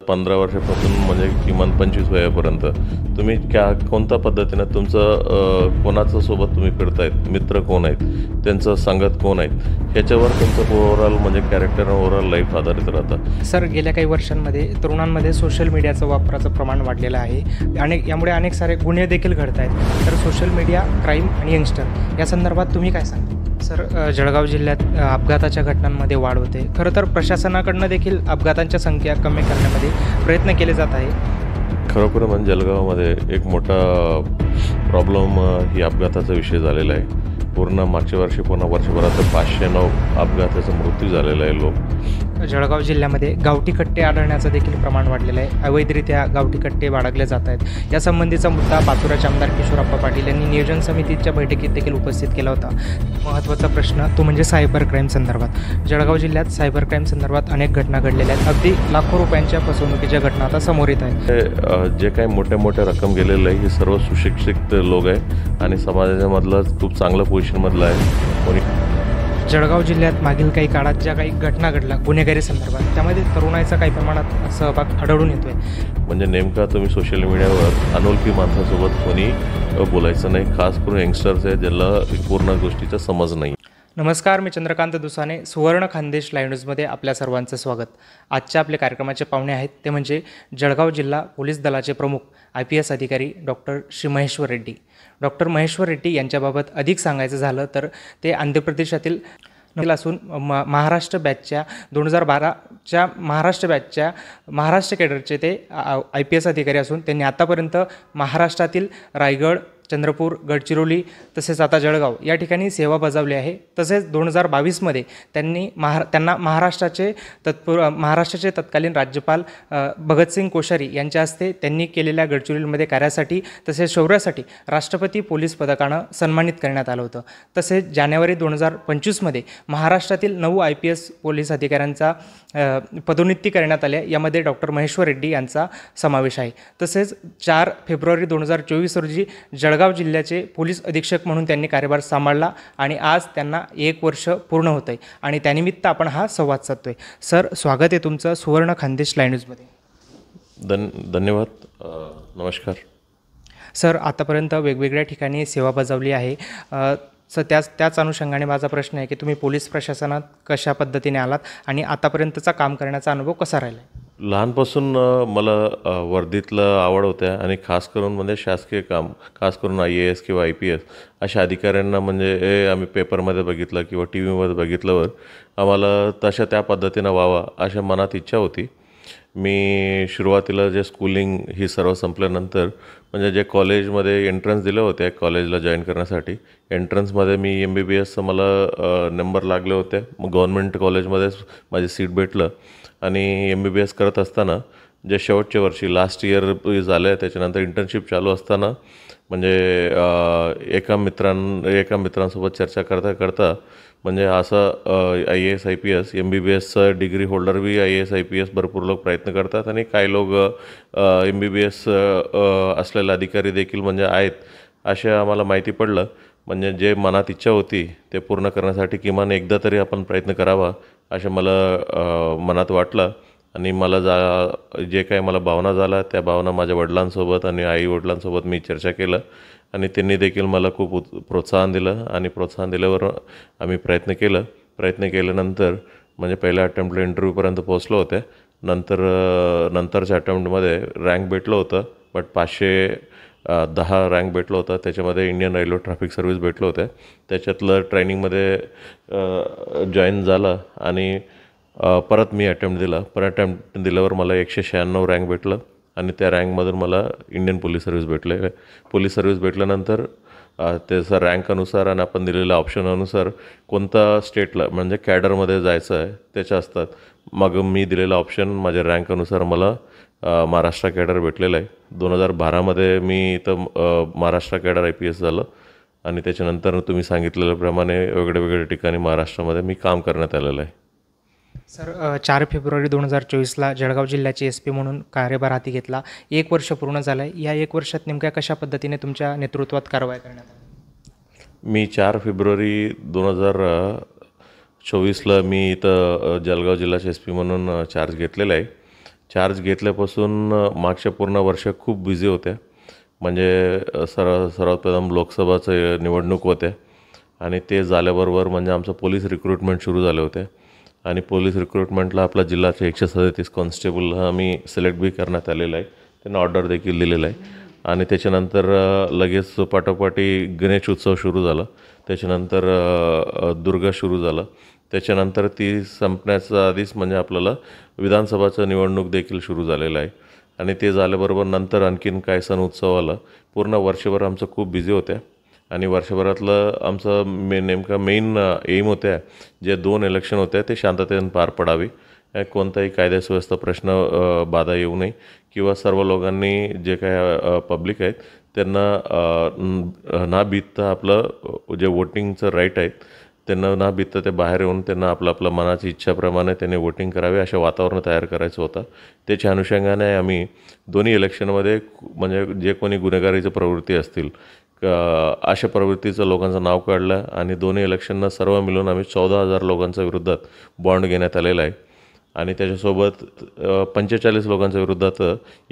15 वर्षापासून म्हणजे किमान 25 वयापर्यंत तुम्ही कोणत्या पद्धतीने तुमचं कोणाचं सोबत तुम्ही फिरतायत, मित्र कोण आहेत, त्यांचं संगत कोण आहेत, ह्याच्यावर तुमचं ओव्हरऑल म्हणजे कॅरेक्टर ओव्हरऑल लाईफ आधारित राहतं. सर, गेल्या काही वर्षांमध्ये तरुणांमध्ये सोशल मीडियाचं वापराचं प्रमाण वाढलेलं आहे. यामुळे अनेक सारे गुन्हे देखील घडत आहेत. तर सोशल मीडिया, क्राईम आणि यंगस्टर या संदर्भात तुम्ही काय सांगता? सर, जळगाव जिल्ह्यात अपघाताच्या घटनांमध्ये वाढ होते. खरं तर प्रशासनाकडनं देखील अपघातांच्या संख्या कमी करण्यामध्ये प्रयत्न केले जात आहे. खरोखर म्हणजे जळगावमध्ये एक मोठा प्रॉब्लेम ही अपघाताचा विषय झालेला आहे. पूर्ण मागच्या वर्षी पूर्ण वर्षभरात 509 अपघाताचा मृत्यू झालेला आहे. जळगाव जिल्ह्यामध्ये गावठी कट्टे आढळण्याचं देखील प्रमाण वाढलेलं आहे. अवैधरित्या गावठी कट्टे बाळगले जात आहेत. या संबंधीचा मुद्दा पाचोऱ्याचे आमदार किशोरप्पा पाटील यांनी नियोजन समितीच्या बैठकीत देखील उपस्थित केला होता. महत्त्वाचा प्रश्न तो म्हणजे सायबर क्राईम संदर्भात. जळगाव जिल्ह्यात सायबर क्राईम संदर्भात अनेक घटना घडलेल्या आहेत. अगदी लाखो रुपयांच्या फसवणुकीच्या घटना आता समोर येत आहेत. जे काही मोठ्या रक्कम गेलेलं आहे हे सर्व सुशिक्षित लोक आहे आणि समाजामधलं खूप चांगलं पोझिशनमधलं आहे. जळगाव जिल्ह्यात मागील काही काळात ज्या काही घटना घडल्या गुन्हेगारी संदर्भात, त्यामध्ये तरुणाईचा काही प्रमाणात सहभाग आढळून येतोय. म्हणजे नेमका तुम्ही सोशल मीडियावर अनोळखी माणसासोबत कोणी बोलायचं नाही, खास करून यंगस्टर्स आहे ज्याला पूर्ण गोष्टीचा समज नाही. नमस्कार, मी चंद्रकांत दुसाने, सुवर्ण खानदेश लाईव्ह न्यूजमध्ये आपल्या सर्वांचं स्वागत. आजच्या आपल्या कार्यक्रमाचे पाहुणे आहेत ते म्हणजे जळगाव जिल्हा पोलीस दलाचे प्रमुख IPS अधिकारी डॉक्टर श्री महेश्वर रेड्डी. डॉक्टर महेश्वर रेड्डी यांच्याबाबत अधिक सांगायचं झालं तर ते आंध्र प्रदेशातील असून महाराष्ट्र बॅचच्या 2012च्या महाराष्ट्र कॅडरचे ते IPS अधिकारी असून त्यांनी आतापर्यंत महाराष्ट्रातील रायगड, चंद्रपूर, गडचिरोली तसेच आता जळगाव या ठिकाणी सेवा बजावली आहे. तसेच 2022मध्ये त्यांना महाराष्ट्राचे तत्कालीन राज्यपाल भगतसिंग कोश्यारी यांच्या हस्ते त्यांनी केलेल्या गडचिरोलीमध्ये कार्यासाठी तसेच शौर्यासाठी राष्ट्रपती पोलीस पदकानं सन्मानित करण्यात आलं होतं. तसेच जानेवारी 2025मध्ये महाराष्ट्रातील 9 IPS पोलीस अधिकाऱ्यांचा पदोन्नती करण्यात आल्या. यामध्ये डॉक्टर महेश्वर रेड्डी यांचा समावेश आहे. तसेच 4 फेब्रुवारी 2024 रोजी जळगाव जिल्ह्याचे पोलीस अधीक्षक म्हणून त्यांनी कार्यभार सांभाळला आणि आज त्यांना 1 वर्ष पूर्ण होतं आहे आणि त्यानिमित्त आपण हा संवाद साधतोय. सर, स्वागत आहे तुमचं सुवर्ण खानदेश लाईव्ह न्यूजमध्ये. धन्यवाद. नमस्कार. सर, आतापर्यंत वेगवेगळ्या ठिकाणी सेवा बजावली आहे. सर, त्याच अनुषंगाने माझा प्रश्न आहे की तुम्ही पोलीस प्रशासनात कशा पद्धतीने आलात आणि आतापर्यंतचा काम करण्याचा अनुभव कसा राहिला आहे? लहानपासून मला वर्दीतलं आवड होत्या आणि खास करून म्हणजे शासकीय काम, खास करून IAS किंवा IPS अशा अधिकाऱ्यांना म्हणजे आम्ही पेपरमध्ये बघितलं किंवा TV मध्ये बघितल्यावर आम्हाला तशा त्या पद्धतीनं व्हावा अशा मनात इच्छा होती. मी सुरुवातीला जे स्कूलिंग ही सर्व संपल्यानंतर म्हणजे जे कॉलेजमध्ये एंट्रन्स दिलं होते कॉलेजला जॉईन करण्यासाठी, एंट्रन्समध्ये मी MBBS मला नंबर लागले होते. मग गव्हर्नमेंट कॉलेजमध्येच माझी सीट भेटलं आणि MBBS करत असताना जे शेवटच्या वर्षी लास्ट इयर झालं आहे त्याच्यानंतर इंटर्नशिप चालू असताना म्हणजे एका मित्रांसोबत चर्चा करता म्हणजे असं IAS IPS MBBS degree holder बी IAS IPS भरपूर लोक प्रयत्न करतात आणि काही लोक MBBS असलेले अधिकारी देखील म्हणजे आहेत असे आम्हाला माहिती पडलं. म्हणजे जे मनात इच्छा होती ते पूर्ण करण्यासाठी किमान एकदा तरी आपण प्रयत्न करावा असं मला मनात वाटलं आणि मला जे काही मला भावना झाला त्या भावना माझ्या वडिलांसोबत आणि आई-वडिलांसोबत मी चर्चा केलं आणि त्यांनी देखील मला खूप प्रोत्साहन दिलं आणि प्रोत्साहन दिल्यावर आम्ही प्रयत्न केल्यानंतर म्हणजे पहिल्या अटेम्प्टला इंटरव्ह्यूपर्यंत पोहोचलो होते. नंतरच्या अटेम्प्टमध्ये रँक भेटलं होतं बट 510 रँक भेटलं होतं. त्याच्यामध्ये इंडियन रेल्वे ट्रॅफिक सर्व्हिस भेटलं होतं. त्याच्यातलं ट्रेनिंगमध्ये जॉईन झालं आणि परत मी अटेम्प्ट दिल्यावर मला 196 रँक भेटलं आणि त्या रँकमधून मला इंडियन पोलीस सर्व्हिस भेटल्यानंतर त्याचा रँक अनुसार आणि आपण दिलेल्या ऑप्शन अनुसार कोणता स्टेटला म्हणजे कॅडरमध्ये जायचं आहे त्याच्या असतात. मग मी दिलेला ऑप्शन माझ्या रँक अनुसार मला महाराष्ट्र कॅडर भेटलेलं आहे. 2012मध्ये मी इथं महाराष्ट्र कॅडर IPS झालं आणि त्याच्यानंतर तुम्ही सांगितलेल्याप्रमाणे वेगवेगळ्या ठिकाणी महाराष्ट्रामध्ये मी काम करण्यात आलेलं आहे. सर, 4 फेब्रुवारी 2024ला जळगाव जिल्ह्याचे SP म्हणून कार्यभार हाती घेतला. 1 वर्ष पूर्ण झालं आहे. या 1 वर्षात नेमक्या कशा पद्धतीने तुमच्या नेतृत्वात कारवाई करण्यात आली? मी 4 फेब्रुवारी 2024ला मी इथं जळगाव जिल्ह्याचे SP म्हणून चार्ज घेतलेला आहे. चार्ज घेतल्यापासून मागच्या पूर्ण वर्ष खूप बिझी होत्या. म्हणजे सर्वात प्रथम लोकसभाचं निवडणूक होत्या आणि ते झाल्याबरोबर म्हणजे आमचं पोलीस रिक्रुटमेंट सुरू झाले होते आणि पोलीस रिक्रुटमेंटला आपला जिल्ह्याचे 137 कॉन्स्टेबल आम्ही सिलेक्ट बी करण्यात आलेला आहे. त्यांना ऑर्डर देखील दिलेला आहे आणि त्याच्यानंतर लगेच पाठोपाठी गणेश उत्सव सुरू झाला. त्याच्यानंतर दुर्गा सुरू झाला. त्याच्यानंतर ती संपण्याच्या आधीच म्हणजे आपल्याला विधानसभाचं निवडणूक देखील सुरू झालेलं आहे आणि ते झाल्याबरोबर नंतर आणखीन काय सण उत्सव आला. पूर्ण वर्षभर आमचं खूप बिझी होत्या आणि वर्षभरातलं आमचं नेमका मेन एम होत्या जे 2 इलेक्शन होत्या ते शांततेने पार पडावी. कोणताही कायदा सुव्यवस्था प्रश्न बाधा येऊ नये किंवा सर्व लोकांनी जे काय पब्लिक आहेत त्यांना ना भीतता आपलं जे वोटिंगचं राईट आहे त्यांना ना भीतता ते बाहेर येऊन त्यांना आपलं मनाची इच्छाप्रमाणे त्यांनी वोटिंग करावे अशा वातावरण तयार करायचं होतं. त्याच्या अनुषंगाने आम्ही दोन्ही इलेक्शनमध्ये म्हणजे जे कोणी गुन्हेगारीची प्रवृत्ती असतील अशा प्रवृत्तीचं लोकांचं नाव काढलं आणि दोन्ही इलेक्शनना सर्व मिळून आम्ही 14,000 लोकांच्या विरोधात बॉन्ड घेण्यात आलेला आहे आणि त्याच्यासोबत 45 लोकांच्या विरोधात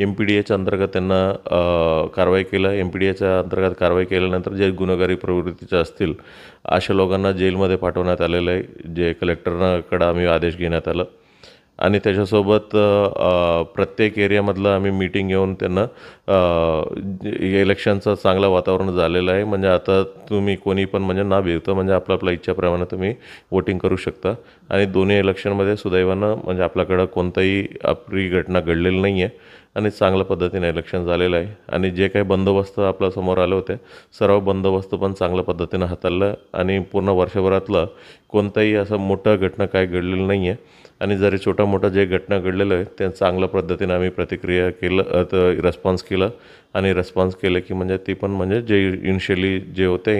MPDAच्या अंतर्गत त्यांना कारवाई केलं. MPDAच्या अंतर्गत कारवाई केल्यानंतर जे गुन्हेगारी प्रवृत्तीचे असतील अशा लोकांना जेलमध्ये पाठवण्यात आलेलं आहे, जे कलेक्टरकडं आम्ही आदेश घेण्यात आलं आणि त्याच्यासोबत प्रत्येक एरियामधलं आम्ही मीटिंग घेऊन त्यांना इलेक्शनचं चांगलं वातावरण झालेलं आहे. म्हणजे आता तुम्ही कोणी पण म्हणजे ना भिवतं म्हणजे आपल्या इच्छाप्रमाणे तुम्ही वोटिंग करू शकता आणि दोन्ही इलेक्शनमध्ये सुदैवानं म्हणजे आपल्याकडं कोणताही अप्रिय घटना घडलेली नाही आहे आणि चांगल्या पद्धतीने इलेक्शन झालेलं आहे आणि जे काही बंदोबस्त आपल्यासमोर आले होते सर्व बंदोबस्त पण चांगल्या पद्धतीनं हाताळलं आणि पूर्ण वर्षभरातलं कोणताही असं मोठं घटना काय घडलेलं नाही आहे आणि जरी छोटा मोठा जे घटना घडलेलं आहे ते चांगल्या पद्धतीनं आम्ही प्रतिक्रिया केलं रिस्पॉन्स केलं आणि रिस्पॉन्स केलं की म्हणजे ती पण म्हणजे जे इनिशियली जे होते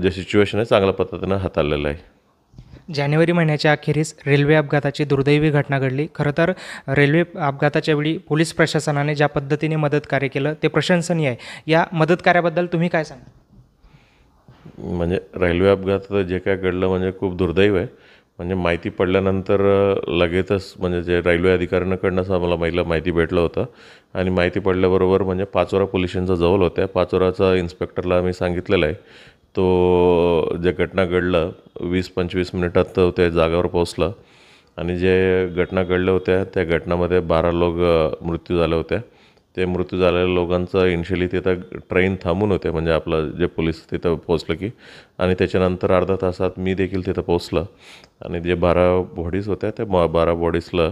जे सिच्युएशन आहे चांगल्या पद्धतीनं हाताळलेलं आहे. जानेवारी महिन्याच्या अखेरीस रेल्वे अपघाताची दुर्दैवी घटना घडली. खरं तर रेल्वे अपघाताच्या वेळी पोलीस प्रशासनाने ज्या पद्धतीने मदतकार्य केलं ते प्रशंसनीय आहे. या मदतकार्याबद्दल तुम्ही काय सांगा? म्हणजे रेल्वे अपघातात जे काय घडलं म्हणजे खूप दुर्दैव आहे. म्हणजे माहिती पडल्यानंतर लगेचच म्हणजे जे रेल्वे अधिकाऱ्यांकडूनच आम्हाला माहिती भेटलं होतं आणि माहिती पडल्याबरोबर म्हणजे पाचोरा पोलीस स्टेशनचा जवळ होत्या. पाचोराचा इन्स्पेक्टरला आम्ही सांगितलेलं आहे. तो जे घटना घडलं 20-25 मिनिटात ते जागावर पोहोचला आणि जे घटना घडल्या होत्या त्या घटनामध्ये 12 लोक मृत्यू झाले होते. ते मृत्यू झालेल्या लोकांचं इनिशियली तिथं ट्रेन थांबून होते म्हणजे आपलं जे पोलीस तिथं पोचलं की आणि त्याच्यानंतर अर्धा तासात मी देखील तिथं पोचलं आणि जे 12 बॉडीज होत्या त्या 12 बॉडीजला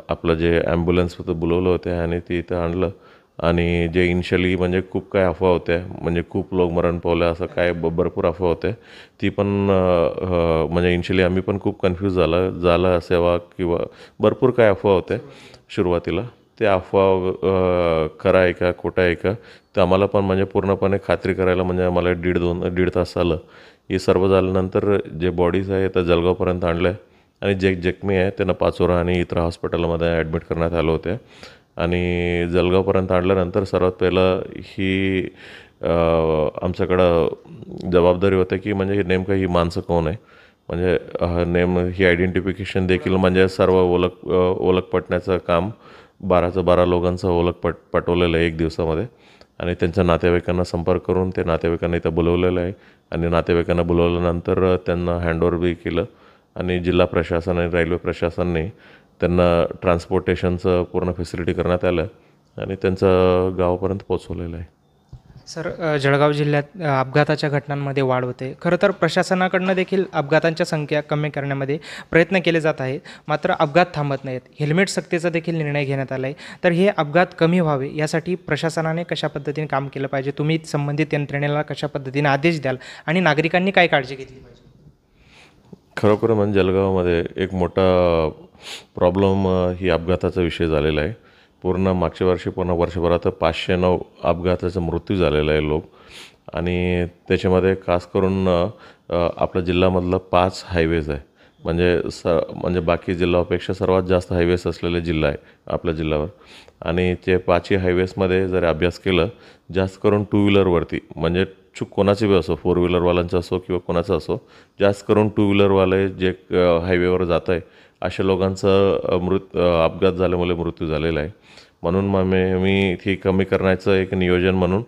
आपलं जे ॲम्ब्युलन्स होतं बोलवलं होतं आणि ते इथं आणलं आणि जे इनिशियली म्हणजे खूप काय अफवा होत्या म्हणजे खूप लोक मरण पावलं असं काय भरपूर अफवा होत्या ती पण म्हणजे इनिशियली आम्ही पण खूप कन्फ्यूज झाला सेवा किंवा भरपूर काय अफवा होत्या सुरुवातीला. ते अफवा खरं आहे का खोटं आहे का ते आम्हाला पण म्हणजे पूर्णपणे खात्री करायला म्हणजे आम्हाला दीड तास आलं. हे सर्व झाल्यानंतर जे बॉडीज आहे त्या जळगावपर्यंत आणल्या आणि जे जखमी आहे त्यांना पाचोरा आणि इतर हॉस्पिटलमध्ये ॲडमिट करण्यात आलं होते आणि जळगावपर्यंत आणल्यानंतर सर्वात पहिलं ही आमच्याकडं जबाबदारी होते की म्हणजे नेमकं ही माणसं कोण आहे म्हणजे ही आयडेंटिफिकेशन देखील म्हणजे सर्व ओळख पटण्याचं काम 12 लोकांचं ओळख पटवलेलं आहे 1 दिवसामध्ये आणि त्यांच्या नातेवाईकांना संपर्क करून ते नातेवाईकांना इथं बोलवलेलं आहे आणि नातेवाईकांना बोलवल्यानंतर त्यांना हँडओव्हर बी केलं आणि जिल्हा प्रशासन आणि रेल्वे प्रशासनाने त्यांना ट्रान्सपोर्टेशनचं पूर्ण फॅसिलिटी करण्यात आलं आणि त्यांचं गावापर्यंत पोचवलेलं आहे. सर, जळगाव जिल्ह्यात अपघाताच्या घटनांमध्ये वाढ होते. खरं तर प्रशासनाकडनं देखील अपघातांच्या संख्या कमी करण्यामध्ये प्रयत्न केले जात आहेत, मात्र अपघात थांबत नाहीत. हेल्मेट सक्तीचा देखील निर्णय घेण्यात आला आहे. तर हे अपघात कमी व्हावे यासाठी प्रशासनाने कशा पद्धतीने काम केलं पाहिजे, तुम्ही संबंधित यंत्रणेला कशा पद्धतीने आदेश द्याल आणि नागरिकांनी काय काळजी घेतली पाहिजे? खरोखर म्हणजे जळगावमध्ये एक मोठा प्रॉब्लेम ही अपघाताचा विषय झालेला आहे. पूर्ण मागच्या वर्षी पूर्ण वर्षभरात 509 अपघाताचा मृत्यू झालेला आहे लोक आणि त्याच्यामध्ये खास करून आपल्या जिल्ह्यामधलं 5 हायवेज आहे म्हणजे बाकी जिल्ह्यापेक्षा सर्वात जास्त हायवेज असलेले जिल्हा आहे आपल्या जिल्ह्यावर आणि ते 5ही हायवेजमध्ये जर अभ्यास केलं जास्त करून 2 व्हीलरवरती म्हणजे कोणाचे बी असो 4 व्हीलरवाल्यांचं असो किंवा कोणाचं असो जास्त करून 2 व्हीलरवाले जे हायवेवर जात आहे अशा लोकांचं अपघात झाल्यामुळे मृत्यू झालेला आहे. म्हणून मग मी ती कमी करण्याचं एक नियोजन म्हणून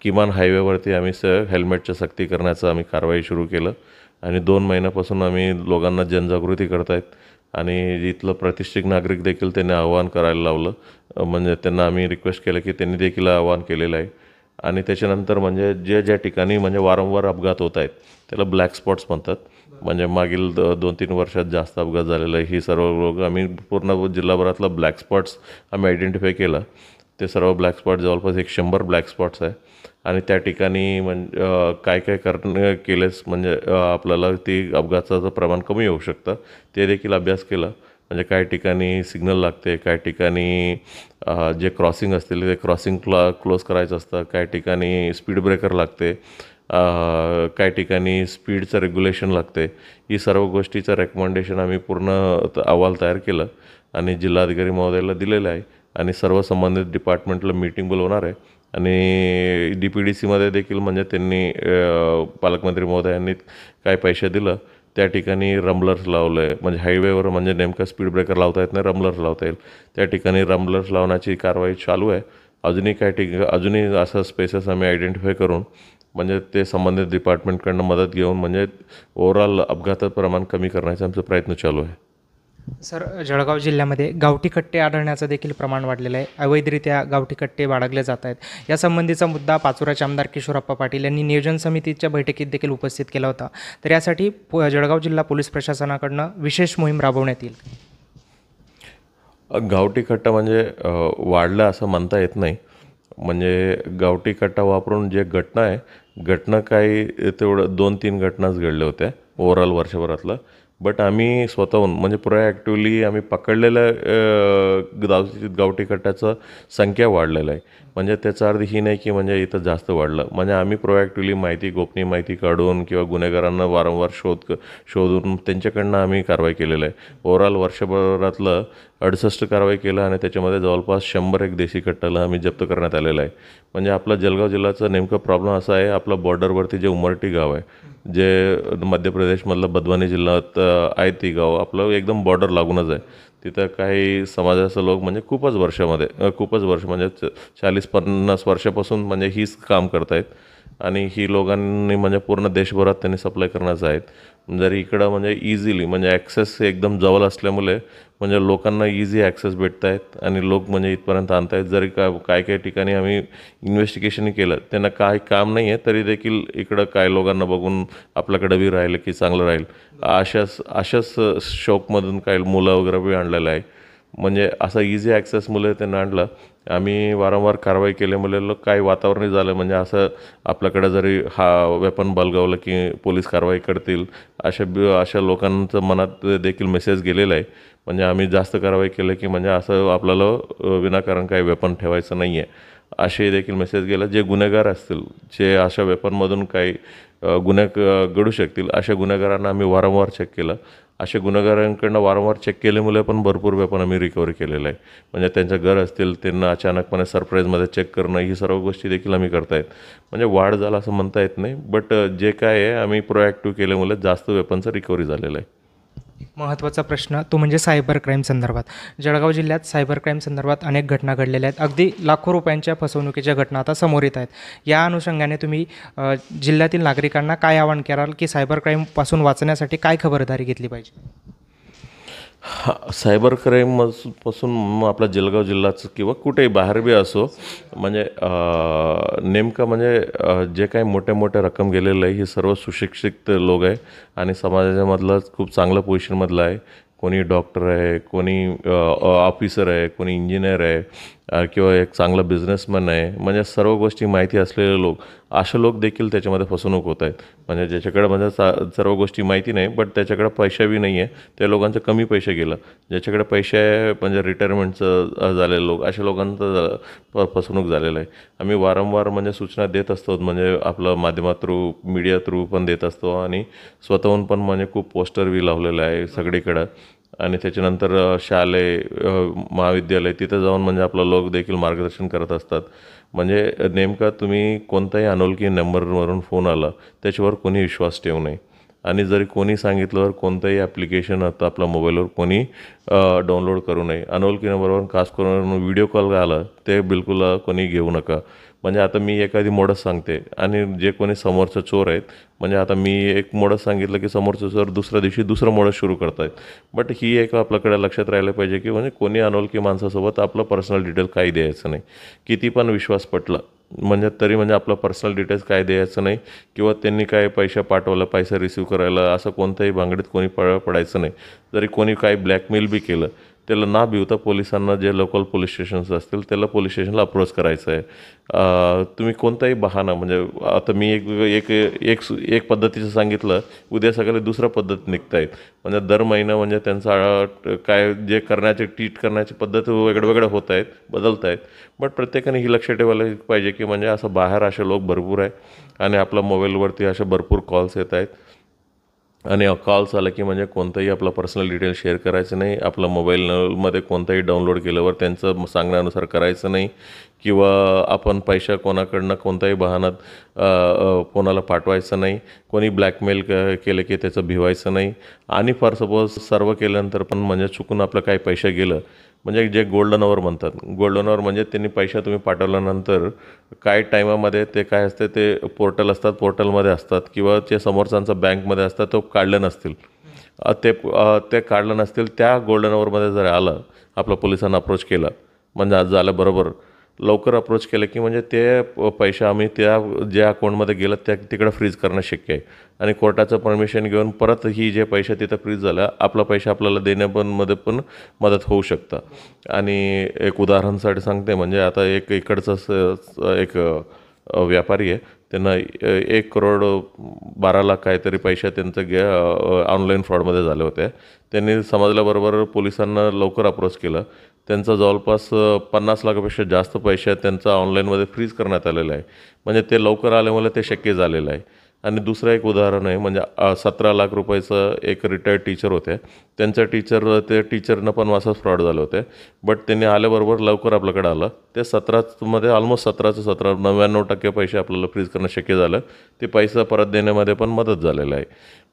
किमान हायवेवरती आम्ही हेल्मेटच्या सक्ती करण्याचं आम्ही कारवाई सुरू केलं आणि 2 महिन्यापासून आम्ही लोकांना जनजागृती करत आहेत आणि इथलं प्रतिष्ठित नागरिक देखील त्यांनी आवाहन करायला लावलं. म्हणजे त्यांना आम्ही रिक्वेस्ट केलं की त्यांनी देखील आवाहन केलेलं आहे. आणि त्याच्यानंतर म्हणजे ज्या ठिकाणी म्हणजे वारंवार अपघात होत आहेत त्याला ब्लॅक स्पॉट्स म्हणतात. म्हणजे मागील 2-3 वर्षात जास्त अपघात झालेला आहे. ही सर्व लोक आम्ही पूर्ण जिल्हाभरातला ब्लॅक स्पॉट्स आम्ही आयडेंटिफाय केलं. ते सर्व ब्लॅक स्पॉट जवळपास 100 ब्लॅक स्पॉट्स आहे आणि त्या ठिकाणी म्हणजे काय केलेच म्हणजे आपल्याला ती अपघाताचं प्रमाण कमी होऊ शकतं ते देखील अभ्यास केला. म्हणजे काही ठिकाणी सिग्नल लागते, काही ठिकाणी जे क्रॉसिंग असतील ते क्रॉसिंग क्लोज करायचं असतं, काही ठिकाणी स्पीड ब्रेकर लागते, काही ठिकाणी स्पीडचं रेग्युलेशन लागते. ही सर्व गोष्टीचं रेकमेंडेशन आम्ही पूर्ण अहवाल तयार केलं आणि जिल्हाधिकारी महोदयाला दिलेलं आहे आणि सर्व संबंधित डिपार्टमेंटला मीटिंग बोलवणार आहे. आणि DPDCमध्ये देखील म्हणजे त्यांनी पालकमंत्री महोदयांनी काय पैसे दिलं त्या ठिकाणी रंबलर्स लावलं आहे. म्हणजे हायवेवर म्हणजे नेमका स्पीड ब्रेकर लावता येत नाही, रंबलर्स लावता येईल. त्या ठिकाणी रंबलर्स लावण्याची कारवाई चालू आहे. अजूनही असं स्पेसेस आम्ही आयडेंटिफाय करून म्हणजे ते संबंधित डिपार्टमेंटकडनं मदत घेऊन म्हणजे ओव्हरऑल अपघाताचं प्रमाण कमी करण्याचा आमचा प्रयत्न चालू आहे. सर, जळगाव जिल्ह्यामध्ये गावठी कट्टे आढळण्याचं देखील प्रमाण वाढलेलं आहे. अवैधरित्या गावठी कट्टे बाळगले जात आहेत. या संबंधीचा मुद्दा पाचोऱ्याचे आमदार किशोरप्पा पाटील यांनी नियोजन समितीच्या बैठकीत देखील उपस्थित केला होता. तर यासाठी जळगाव जिल्हा पोलीस प्रशासनाकडनं विशेष मोहीम राबवण्यात येईल. गावठी कट्टा म्हणजे वाढलं असं म्हणता येत नाही. म्हणजे गावठी कट्टा वापरून जे घटना काही तेवढं 2-3 घटनाच घडल्या होत्या ओव्हरऑल वर्षभरातलं. बट आम्ही स्वतःहून म्हणजे प्रोॲक्टिव्हली आम्ही पकडलेल्या गावठी कट्ट्याचं संख्या वाढलेलं आहे. म्हणजे त्याचा अर्थ ही नाही की म्हणजे इथं जास्त वाढलं. म्हणजे आम्ही प्रोॲक्टिव्हली गोपनीय माहिती काढून किंवा गुन्हेगारांना वारंवार शोधून त्यांच्याकडनं आम्ही कारवाई केलेलं आहे. ओव्हरऑल वर्षभरातलं 68 कारवाई केलं आणि त्याच्यामध्ये जवळपास 100 देशी कट्ट्याला आम्ही जप्त करण्यात आलेलं आहे. म्हणजे आपला जळगाव जिल्ह्याचा नेमका प्रॉब्लेम असा आहे, आपलं बॉर्डरवरती जे उमरटी गाव आहे, जे मध्य प्रदेशमधलं बदवानी जिल्ह्यात आहे, ती गाव आपलं एकदम बॉर्डर लागूनच आहे. तिथं काही समाजाचं लोक म्हणजे खूपच वर्ष म्हणजे 40-50 वर्षापासून म्हणजे हीच काम करत आहेत आणि ही लोकांनी म्हणजे पूर्ण देशभरात त्यांनी सप्लाय करण्याचं आहेत. जरी इकडं म्हणजे इझिली म्हणजे ॲक्सेस एकदम जवळ असल्यामुळे म्हणजे लोकांना इझी ॲक्सेस भेटत आहेत आणि लोक म्हणजे इथपर्यंत आणत आहेत. जरी काही ठिकाणी आम्ही इन्व्हेस्टिगेशन केलं, त्यांना काय काम नाही आहे तरी देखील इकडं काय लोकांना बघून आपल्याकडं बी राहिलं की चांगलं राहील अशाच शौकमधून काही मुलं वगैरे बी आणलेलं आहे. म्हणजे असा इझी ॲक्सेसमुळे त्यांना आणलं. आम्ही वारंवार कारवाई केल्यामुळे काही वातावरण झालं म्हणजे असं आपल्याकडे जरी हा वेपन बळकावलं की पोलीस कारवाई करतील अशा लोकांचं मनात देखील मेसेज गेलेला आहे. म्हणजे आम्ही जास्त कारवाई केलं की म्हणजे असं आपल्याला विनाकारण काही वेपन ठेवायचं नाही आहे असे देखील मेसेज गेला. जे गुन्हेगार असतील, जे अशा वेपनमधून काही गुन्हे घडू शकतील अशा गुन्हेगारांना आम्ही वारंवार चेक केलं. अशा गुन्हेगारांकडनं वारंवार चेक केल्यामुळे पण भरपूर वेपन आम्ही रिकवर केलेलं आहे. म्हणजे त्यांचं घर असतील, त्यांना अचानकपणे सरप्राईजमध्ये चेक करणं, ही सर्व गोष्टी देखील आम्ही करतायत. म्हणजे वाढ झाला असं म्हणता येत नाही, बट जे काय आहे आम्ही प्रोॲक्टिव्ह केल्यामुळे जास्त वेपनचं रिकव्हरी झालेलं आहे. महत्त्वाचा प्रश्न तो म्हणजे सायबर क्राईम संदर्भात. जळगाव जिल्ह्यात सायबर क्राईम संदर्भात अनेक घटना घडलेल्या आहेत. अगदी लाखो रुपयांच्या फसवणुकीच्या घटना आता समोर येत आहेत. या अनुषंगाने तुम्ही जिल्ह्यातील नागरिकांना काय आवाहन कराल की सायबर क्राईमपासून वाचण्यासाठी काय खबरदारी घेतली पाहिजे? सायबर क्राईमपासून आपला जळगाव जिल्हाचं किंवा कुठेही बाहेर बी असो म्हणजे नेमकं म्हणजे जे काही मोठ्या रक्कम गेलेलं आहे हे सर्व सुशिक्षित लोक आहे आणि समाजामधलं खूप चांगलं पोझिशनमधलं आहे. कोणी डॉक्टर आहे, कोणी ऑफिसर आहे, कोणी इंजिनियर आहे किंवा एक चांगला बिझनेसमॅन आहे. म्हणजे सर्व गोष्टी माहिती असलेले लोक, असे लोक देखील त्याच्यामध्ये फसवणूक होत आहेत. म्हणजे ज्याच्याकडे म्हणजे सर्व गोष्टी माहिती नाही बट त्याच्याकडे पैसा बी नाही आहे, त्या लोकांचं कमी पैसे गेलं. ज्याच्याकडे पैसे आहे म्हणजे रिटायरमेंटचं झालेलं लोक, अशा लोकांचं फसवणूक झालेलं आहे. आम्ही वारंवार म्हणजे सूचना देत असतो, म्हणजे आपलं माध्यमात थ्रू, मीडिया थ्रू पण देत असतो आणि स्वतःहून पण म्हणजे खूप पोस्टर बी लावलेलं आहे सगळीकडं. आणि त्याच्यानंतर शालेय महाविद्यालय तिथं जाऊन म्हणजे आपलं लोक देखील मार्गदर्शन करत असतात. म्हणजे नेमका तुम्ही कोणताही अनोळखी नंबरवरून फोन आला त्याच्यावर कोणी विश्वास ठेवू नये. आणि जरी कोणी सांगितलं कोणतंही ॲप्लिकेशन आता आपल्या मोबाईलवर कोणी डाउनलोड करू नये. अनोळखी नंबरवर खास करून व्हिडिओ कॉल आला ते बिलकुल कोणी घेऊ नका. म्हणजे आता मी एखादी मोडच सांगते आणि जे कोणी समोरचं चोर आहेत, म्हणजे आता मी एक मोडच सांगितलं की समोरचं चोर दुसऱ्या दिवशी दुसरं मोडच सुरू करतायत. बट ही एक आपल्याकडे लक्षात राहिलं पाहिजे की म्हणजे कोणी अनोळखी माणसासोबत आपलं पर्सनल डिटेल काही द्यायचं नाही. किती पण विश्वास पटला म्हणजे तरी म्हणजे आपलं पर्सनल डिटेल्स काय द्यायचं नाही किंवा त्यांनी काय पैसे पाठवलं, पैसे रिसीव करायला असं कोणत्याही भांगडीत कोणी पडायचं नाही. जरी कोणी काही ब्लॅकमेल बी केलं त्याला ना भिवता पोलिसांना जे लोकल पोलीस स्टेशन्स असतील त्याला पोलीस स्टेशनला अप्रोच करायचं आहे. तुम्ही कोणताही बहाणा म्हणजे आता मी एक एक एक एक पद्धतीचं सांगितलं, उद्या सकाळी दुसऱ्या पद्धत निघत आहेत. म्हणजे दर महिना म्हणजे त्यांचा काय जे ट्रीट करण्याची पद्धत वेगळ्या होत आहेत, बदलत आहेत. बट प्रत्येकाने ही लक्ष ठेवायला पाहिजे की म्हणजे असं बाहेर असे लोक भरपूर आहे आणि आपल्या मोबाईलवरती असे भरपूर कॉल्स येत आहेत. आणि कॉल्स आला की म्हणजे कोणतंही आपला पर्सनल डिटेल शेअर करायचं नाही. आपला मोबाईलमध्ये कोणताही डाउनलोड केल्यावर त्यांचं सांगण्यानुसार करायचं नाही किंवा आपण पैसा कोणाकडनं कोणत्याही बहाणात कोणाला पाठवायचं नाही. कोणी ब्लॅकमेल केलं की त्याचं भिवायचं नाही. आणि फॉर सपोज सर्व केल्यानंतर पण म्हणजे चुकून आपलं काही पैसे गेलं म्हणजे जे गोल्डन अवर म्हणतात, गोल्डन अवर म्हणजे त्यांनी पैसा तुम्ही पाठवल्यानंतर काय टायमामध्ये ते काय असते ते पोर्टल असतात, पोर्टलमध्ये असतात किंवा ते समोरच्यांचा बँकमध्ये असतात तो काढले नसतील, ते काढलं नसतील त्या गोल्डन अवरमध्ये जर आलं आपलं पोलिसांना अप्रोच केला म्हणजे आज झालं बरोबर लवकर अप्रोच केलं की म्हणजे ते पैसे आम्ही त्या ज्या अकाउंटमध्ये गेलं त्या तिकडं फ्रीज करणं शक्य आहे. आणि कोर्टाचं परमिशन घेऊन परत ही जे पैसे तिथं फ्रीज झाला आपला पैसे आपल्याला देण्यामध्ये पण मदत होऊ शकतं. आणि एक उदाहरणासाठी सांगते म्हणजे आता एक इकडचं एक व्यापारी आहे, त्यांना 1,12,00,000 काहीतरी पैसे त्यांचं ऑनलाईन फ्रॉडमध्ये झाले होते. त्यांनी समजल्याबरोबर पोलिसांना लवकर अप्रोच केलं. त्यांचा जवळपास 50 लाखापेक्षा जास्त पैसे त्यांचा ऑनलाईनमध्ये फ्रीज करण्यात आलेला आहे. म्हणजे ते लवकर आल्यामुळे ते शक्य झालेलं आहे. आणि दुसरं एक उदाहरण आहे म्हणजे 17 लाख रुपयाचं एक रिटायर्ड टीचर होते. त्यांचं टीचरनं पण असंच फ्रॉड झालं होते. बट त्यांनी आल्याबरोबर लवकर आपल्याकडे आलं. ते 17मध्ये ऑलमोस्ट 99% पैसे आपल्याला फ्रीज करणं शक्य झालं. ते पैसा परत देण्यामध्ये पण मदत झालेलं आहे.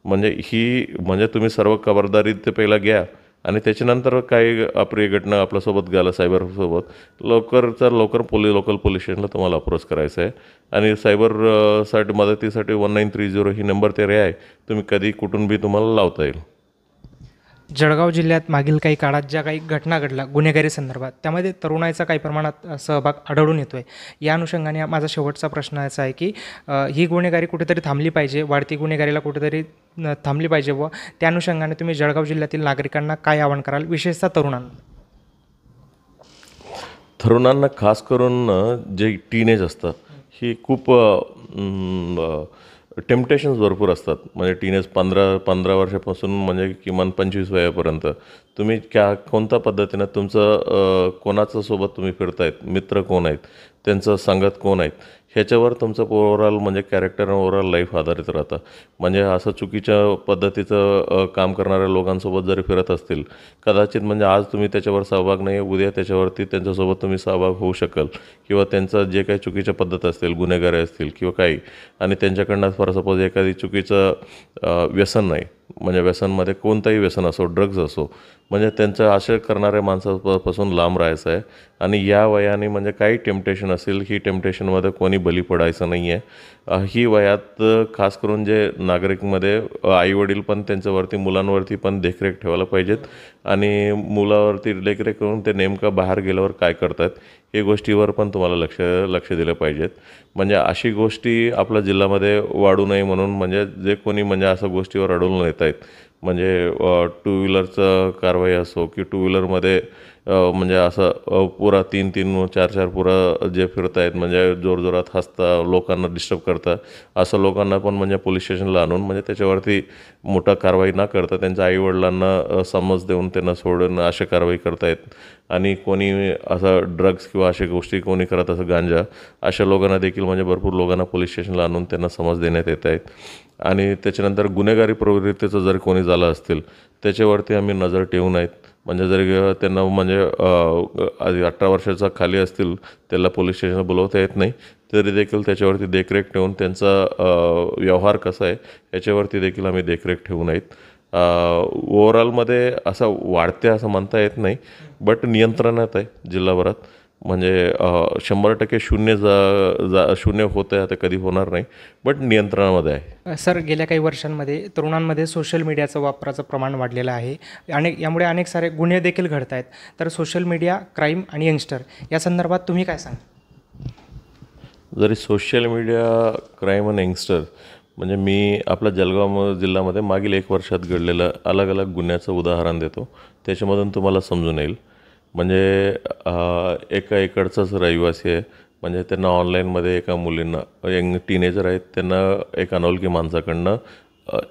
म्हणजे तुम्ही सर्व खबरदारी ते पहिला घ्या आणि त्याच्यानंतर काही अप्रिय घटना आपल्यासोबत गेला सायबरसोबत लवकर लोकल पोलीस स्टेशनला तुम्हाला अप्रोच करायचं आहे. आणि सायबरसाठी मदतीसाठी 1930 ही नंबर ते आहे, तुम्ही कधी कुठून बी तुम्हाला लावता येईल. जळगाव जिल्ह्यात मागील काही काळात ज्या काही घटना घडल्या गुन्हेगारी संदर्भात त्यामध्ये तरुणाईचा काही प्रमाणात सहभाग आढळून येतो आहे. या अनुषंगाने माझा शेवटचा प्रश्न असा आहे की ही गुन्हेगारी कुठेतरी थांबली पाहिजे, वाढती गुन्हेगारीला कुठेतरी थांबली पाहिजे व त्या अनुषंगाने तुम्ही जळगाव जिल्ह्यातील नागरिकांना काय आवाहन कराल, विशेषतः तरुणांना खास करून जे टीनेज असतात ही खूप टेम्पटेशन्स भरपूर असतात. म्हणजे टीनेज 15 वर्षापासून म्हणजे किमान 25 वयापर्यंत तुम्ही कोणत्या पद्धतीनं तुमचं कोणाचं सोबत तुम्ही फिरतायत, मित्र कोण आहेत, त्यांचं संगत कोण आहेत, ह्याच्यावर तुमचं ओव्हरऑल म्हणजे कॅरेक्टर आणि ओव्हरऑल लाईफ आधारित राहतं. म्हणजे असं चुकीच्या पद्धतीचं काम करणाऱ्या लोकांसोबत जरी फिरत असतील कदाचित म्हणजे आज तुम्ही त्याच्यावर सहभाग नाही, उद्या त्याच्यावरती त्यांच्यासोबत तुम्ही सहभाग होऊ शकाल किंवा त्यांचं जे काही चुकीच्या पद्धत असतील, गुन्हेगारी असतील किंवा काही आणि त्यांच्याकडनं फॉर सपोज एखादी चुकीचं व्यसन नाही म्हणजे व्यसनमध्ये कोणतंही व्यसन असो, ड्रग्ज असो, म्हणजे त्यांचं आशय करणाऱ्या माणसापासून लांब राहायचं आहे. आणि या वयाने म्हणजे काही टेम्पटेशन असेल ही टेम्पटेशनमध्ये कोणी बली पडायचं नाही आहे. ही वयात खास करून जे नागरिकमध्ये आईवडील पण त्यांच्यावरती मुलांवरती पण देखरेख ठेवायला पाहिजेत आणि मुलावरती देखरेख करून ते नेमकं बाहेर गेल्यावर काय करतात हे गोष्टीवर पण तुम्हाला लक्ष दिलं पाहिजेत. म्हणजे अशी गोष्टी आपल्या जिल्ह्यामध्ये वाढू नये म्हणून म्हणजे जे कोणी म्हणजे अशा गोष्टीवर आढळून येत आहेत म्हणजे टू व्हीलरचं कारवाई असो की टू व्हीलरमध्ये म्हणजे असं पुरा 3-3, 4-4 पुरा जे फिरत आहेत म्हणजे जोरजोरात हसता लोकांना डिस्टर्ब करता असं लोकांना पण म्हणजे पोलीस स्टेशनला आणून म्हणजे त्याच्यावरती मोठा कारवाई न करता त्यांच्या आईवडिलांना समज देऊन त्यांना सोडून अशा कारवाई करतायत. आणि कोणी असं ड्रग्स किंवा अशा गोष्टी कोणी करत असं गांजा अशा लोकांना देखील म्हणजे भरपूर लोकांना पोलीस स्टेशनला आणून त्यांना समज देण्यात येत आहेत. आणि त्याच्यानंतर गुन्हेगारी प्रवृत्तीचं जर कोणी झालं असतील त्याच्यावरती आम्ही नजर ठेवून आहेत. म्हणजे जर त्यांना म्हणजे 18 वर्षाचा खाली असतील त्याला पोलीस स्टेशनला बोलवता येत नाही. तरी देखील त्याच्यावरती देखरेख ठेवून त्यांचा व्यवहार कसा आहे याच्यावरती देखील आम्ही देखरेख ठेवून आहेत. ओव्हरऑलमध्ये असं वाढते असं म्हणता येत नाही, बट नियंत्रणात आहे जिल्हाभरात. म्हणजे 100% शून्य होतं आहे, आता कधी होणार नाही, बट नियंत्रणामध्ये आहे. सर, गेल्या काही वर्षांमध्ये तरुणांमध्ये सोशल मीडियाचं वापराचं प्रमाण वाढलेलं आहे. यामुळे अनेक सारे गुन्हे देखील घडत आहेत. तर सोशल मीडिया, क्राईम आणि यंगस्टर या संदर्भात तुम्ही काय सांगा? जरी सोशल मीडिया, क्राईम आणि यंगस्टर म्हणजे मी आपल्या जळगाव जिल्ह्यामध्ये मागील 1 वर्षात घडलेलं अलग अलग गुन्ह्याचं उदाहरण देतो, त्याच्यामधून तुम्हाला समजून येईल. म्हणजे एका इकडचाच रहिवासी आहे. म्हणजे त्यांना ऑनलाईनमध्ये एका मुलींना, यंग टीनेजर आहेत, त्यांना एक अनोळखी माणसाकडनं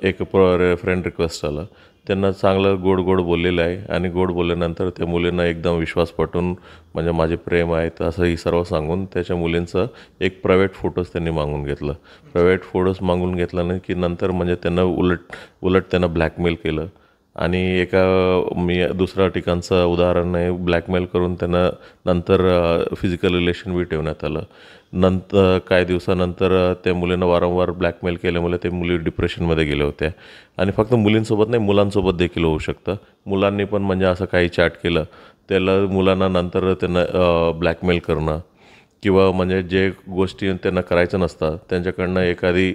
एक फ्रेंड रिक्वेस्ट आला. त्यांना चांगलं गोड गोड बोललेलं आहे आणि गोड बोलल्यानंतर त्या मुलींना एकदम विश्वास पटून म्हणजे माझे प्रेम आहेत असं ही सर्व सांगून त्याच्या मुलींचं एक प्रायव्हेट फोटोज त्यांनी मागून घेतलं. प्रायव्हेट फोटोज मागून घेतल्यानं की नंतर म्हणजे त्यांना उलट त्यांना ब्लॅकमेल केलं. आणि मी दुसऱ्या ठिकाणचं उदाहरण आहे, ब्लॅकमेल करून त्यांना नंतर फिजिकल रिलेशन बी ठेवण्यात आलं. नंतर काही दिवसानंतर त्या मुलींना वारंवार ब्लॅकमेल केल्यामुळे ते मुली डिप्रेशनमध्ये गेल्या होत्या. आणि फक्त मुलींसोबत नाही, मुलांसोबत देखील होऊ शकतं. मुलांनी पण म्हणजे असं काही चॅट केलं, मुलांना नंतर त्यांना ब्लॅकमेल करणं किंवा म्हणजे जे गोष्टी त्यांना करायचं नसतं त्यांच्याकडनं एखादी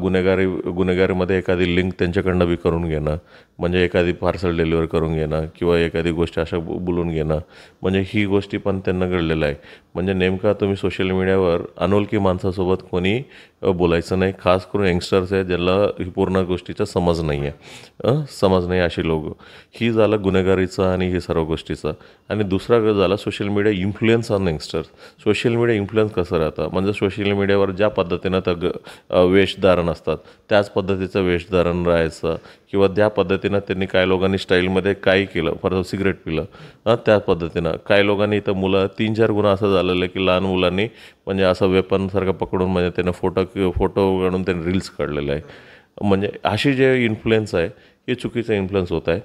गुन्हेगारीमध्ये एखादी लिंक त्यांच्याकडनं बी करून घेणं, म्हणजे एखादी पार्सल डिलिव्हर करून घेणं किंवा एखादी गोष्ट अशा बोलून घेणं, म्हणजे ही गोष्टी पण त्यांना घडलेलं आहे. म्हणजे नेमका तुम्ही सोशल मीडियावर अनोळखी माणसासोबत कोणी बोलायचं नाही, खास करून यंगस्टर्स आहे ज्याला ही पूर्ण गोष्टीचा समज नाही अशी लोक. ही झालं गुन्हेगारीचं आणि ही सर्व गोष्टीचं. आणि दुसरा झाला social media influence on youngsters. Social media influence कसं राहतं, म्हणजे सोशल मीडियावर ज्या पद्धतीनं वेशधारण असतात त्याच पद्धतीचं वेशधारण राहायचं किंवा ज्या पद्धतीनं त्यांनी काही लोकांनी स्टाईलमध्ये काही केलं, फॉर सिगरेट पिलं त्या पद्धतीनं. काही लोकांनी इथं मुलं 3-4 गुन्हा असं झालेलं आहे की लहान मुलांनी म्हणजे असं वेपनसारखं पकडून म्हणजे त्यांना फोटो काढून त्यांनी रील्स काढलेलं आहे. म्हणजे अशी जे इन्फ्लुएन्स आहे हे चुकीचं इन्फ्लुएन्स होत आहे.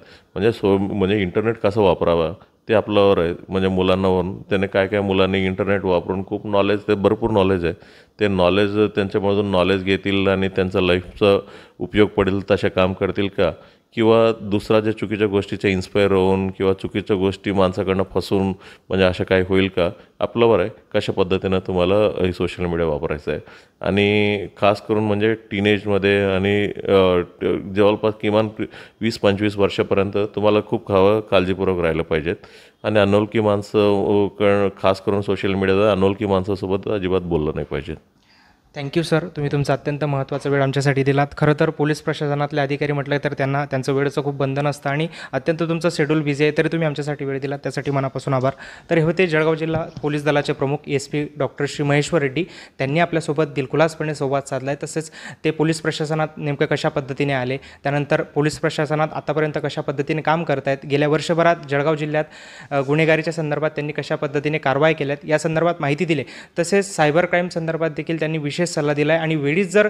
म्हणजे इंटरनेट कसं वापरावं ते आपल्यावर आहे. म्हणजे मुलांनावरून त्याने काय मुलांनी इंटरनेट वापरून खूप नॉलेज, ते भरपूर नॉलेज आहे, ते नॉलेज त्यांच्यामधून नॉलेज घेतील आणि त्यांचा लाईफचा उपयोग पडेल तसे काम करतील का, किंवा दुसरा ज्या चुकीच्या गोष्टीच्या इन्स्पायर होऊन किंवा चुकीच्या गोष्टी माणसाकडनं फसून म्हणजे अशा काही होईल का, आपल्यावर आहे कशा पद्धतीनं तुम्हाला ही सोशल मीडिया वापरायचं आहे. आणि खास करून म्हणजे टीनेजमध्ये आणि जवळपास किमान 20-25 वर्षापर्यंत तुम्हाला खूप काळजीपूर्वक राहिलं पाहिजेत. आणि अनोळखी माणसं खास करून सोशल मीडियावर अनोळखी माणसासोबत अजिबात बोललं नाही पाहिजे. थँक्यू सर, तुम्ही तुमचा अत्यंत महत्त्वाचा वेळ आमच्यासाठी दिलात. खरं तर पोलीस प्रशासनातले अधिकारी म्हटलं तर त्यांचं वेळेचं खूप बंधन असतं आणि अत्यंत तुमचं शेड्यूल बिझी आहे, तरी तुम्ही आमच्यासाठी वेळ दिलात त्यासाठी मनापासून आभार. तर हे होते जळगाव जिल्हा पोलीस दलाचे प्रमुख SP डॉक्टर श्री महेश्वर रेड्डी. त्यांनी आपल्यासोबत दिलखुलासपणे संवाद साधला आहे. तसेच ते पोलीस प्रशासनात नेमकं कशा पद्धतीने आले, त्यानंतर पोलीस प्रशासनात आतापर्यंत कशा पद्धतीने काम करत आहेत, गेल्या वर्षभरात जळगाव जिल्ह्यात गुन्हेगारीच्या संदर्भात त्यांनी कशा पद्धतीने कारवाई केल्यात या संदर्भात माहिती दिली. तसेच सायबर क्राईम संदर्भात देखील त्यांनी विशेष सल्ला दिला आहे. आणि वेळीच जर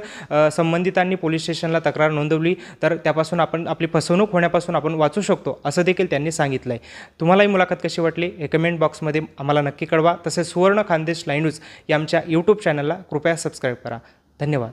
संबंधितांनी पोलीस स्टेशनला तक्रार नोंदवली तर त्यापासून आपली फसवणूक होण्यापासून आपण वाचू शकतो असं देखील त्यांनी सांगितलं आहे. तुम्हालाही मुलाखत कशी वाटली हे कमेंट बॉक्समध्ये आम्हाला नक्की कळवा. तसेच सुवर्ण खानदेश लाईव्ह न्यूज या आमच्या YouTube चॅनलला कृपया सबस्क्राईब करा. धन्यवाद.